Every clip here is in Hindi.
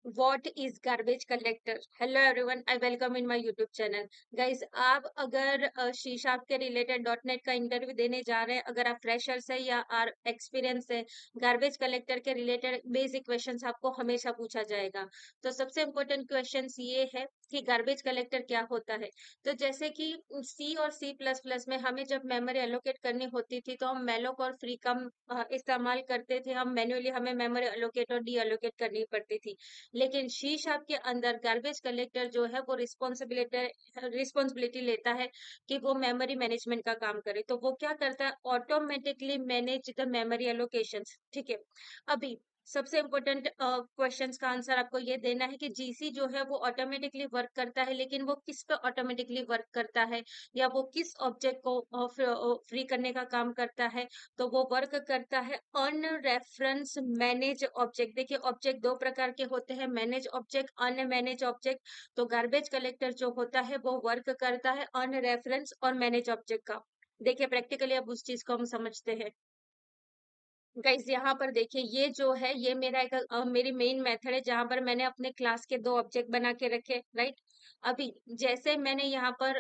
What is garbage collector? Hello everyone, I welcome in my YouTube channel. Guys, आप अगर सी शार्प के रिलेटेड डॉट नेट का इंटरव्यू देने जा रहे हैं, अगर आप फ्रेशर्स है या आर एक्सपीरियंस है, गार्बेज कलेक्टर के रिलेटेड बेसिक क्वेश्चंस आपको हमेशा पूछा जाएगा। तो सबसे इम्पोर्टेंट क्वेश्चंस ये है कि गार्बेज कलेक्टर क्या होता है। तो जैसे कि सी और सी प्लस प्लस में हमें जब मेमोरी एलोकेट करनी होती थी तो हम मेलोक और फ्री का इस्तेमाल करते थे। हम मैन्युअली हमें मेमोरी एलोकेट और डी एलोकेट करनी पड़ती थी। लेकिन शी शार्प के अंदर गार्बेज कलेक्टर जो है वो रिस्पॉन्सिबिलिटी लेता है कि वो मेमोरी मैनेजमेंट का काम करे। तो वो क्या करता है, automatically manage the memory allocations. ठीक है। अभी सबसे इम्पोर्टेंट क्वेश्चंस का आंसर आपको ये देना है कि जीसी जो है वो ऑटोमेटिकली वर्क करता है, लेकिन वो किस पे ऑटोमेटिकली वर्क करता है या वो किस ऑब्जेक्ट को फ्री करने का काम करता है। तो वो वर्क करता है ऑन रेफरेंस मैनेज ऑब्जेक्ट। देखिए, ऑब्जेक्ट दो प्रकार के होते हैं, मैनेज ऑब्जेक्ट, अनमैनेज ऑब्जेक्ट। तो गार्बेज कलेक्टर जो होता है वो वर्क करता है ऑन रेफरेंस और मैनेज ऑब्जेक्ट का। देखिए, प्रैक्टिकली अब उस चीज को हम समझते हैं। गाइस, यहाँ पर देखिए, ये जो है ये मेरा एक मेरी मेन मेथड है जहां पर मैंने अपने क्लास के दो ऑब्जेक्ट बना के रखे, राइट। अभी जैसे मैंने यहाँ पर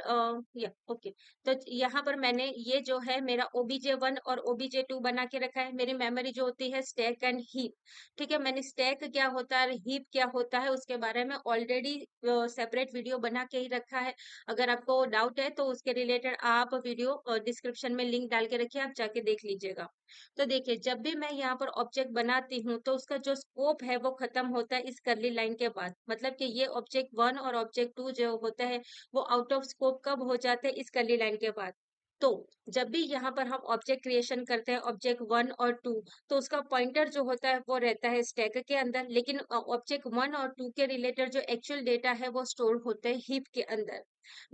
या ओके, तो यहाँ पर मैंने ये जो है मेरा OBJ1 और OBJ2 बना के रखा है। मेरी मेमोरी जो होती है स्टैक एंड हीप। ठीक है, मैंने स्टैक क्या होता है, हीप क्या होता है, उसके बारे में ऑलरेडी सेपरेट वीडियो बना के ही रखा है। अगर आपको डाउट है तो उसके रिलेटेड आप वीडियो डिस्क्रिप्शन में लिंक डाल के रखिए, आप जाके देख लीजिएगा। तो देखिए, जब भी मैं यहाँ पर ऑब्जेक्ट बनाती हूँ तो उसका जो स्कोप है वो खत्म होता है इस कर्ली लाइन के बाद। मतलब कि ये ऑब्जेक्ट वन और ऑब्जेक्ट टू जो होता है वो आउट ऑफ स्कोप कब हो जाते हैं, इस कर्ली लाइन के बाद। तो जब भी यहाँ पर हम ऑब्जेक्ट क्रिएशन करते हैं ऑब्जेक्ट वन और टू, तो उसका पॉइंटर जो होता है वो रहता है स्टैक के अंदर, लेकिन ऑब्जेक्ट वन और टू के रिलेटेड जो एक्चुअल डेटा है वो स्टोर होते हैं हीप के अंदर।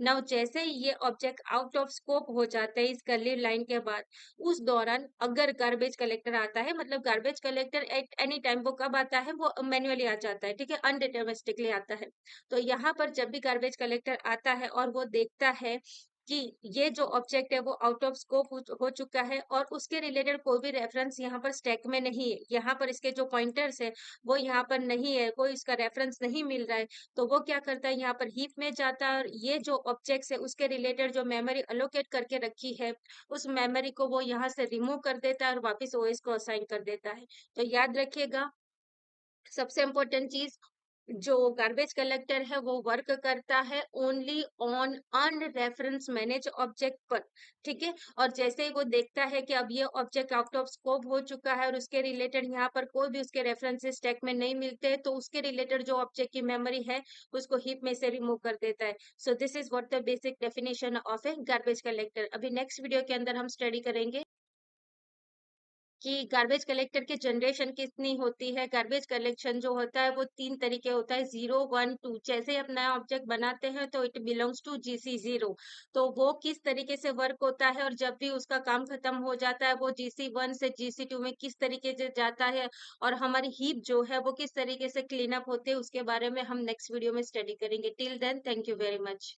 नाउ जैसे ही ये ऑब्जेक्ट आउट ऑफ स्कोप हो जाते हैं इस कर्ली लाइन के बाद, उस दौरान अगर गार्बेज कलेक्टर आता है, मतलब garbage collector at any time वो कब आता है, वो मैन्युअली आ जाता है, ठीक है, अनडिटरमिनिस्टिकली आता है। तो यहाँ पर जब भी गार्बेज कलेक्टर आता है और वो देखता है कि ये जो ऑब्जेक्ट है वो आउट ऑफ स्कोप हो चुका है और उसके रिलेटेड कोई भी रेफरेंस यहाँ पर स्टैक में नहीं है, यहाँ पर इसके जो पॉइंटर्स है वो यहाँ पर नहीं है, कोई इसका रेफरेंस नहीं मिल रहा है, तो वो क्या करता है, यहाँ पर हीप में जाता है और ये जो ऑब्जेक्ट्स है उसके रिलेटेड जो मेमोरी अलोकेट करके रखी है उस मेमोरी को वो यहाँ से रिमूव कर देता है और वापस ओएस को असाइन कर देता है। तो याद रखिएगा, सबसे इम्पोर्टेंट चीज, जो गार्बेज कलेक्टर है वो वर्क करता है only on un reference manage object पर। ठीक है, और जैसे ही वो देखता है कि अब ये ऑब्जेक्ट आउट ऑफ स्कोप हो चुका है और उसके रिलेटेड यहाँ पर कोई भी उसके रेफरेंसेस स्टैक में नहीं मिलते हैं, तो उसके रिलेटेड जो ऑब्जेक्ट की मेमोरी है उसको हीप में से रिमूव कर देता है। So this is what the basic definition of A garbage collector. अभी नेक्स्ट वीडियो के अंदर हम स्टडी करेंगे कि गार्बेज कलेक्टर की जनरेशन कितनी होती है। गार्बेज कलेक्शन जो होता है वो तीन तरीके होता है, 0 1 2। जैसे ही आप नया ऑब्जेक्ट बनाते हैं तो इट बिलोंग्स टू GC0। तो वो किस तरीके से वर्क होता है और जब भी उसका काम खत्म हो जाता है वो GC1 से GC2 में किस तरीके से जाता है और हमारी हीप जो है वो किस तरीके से क्लीन अप होते है, उसके बारे में हम नेक्स्ट वीडियो में स्टडी करेंगे। Till then, thank you very much.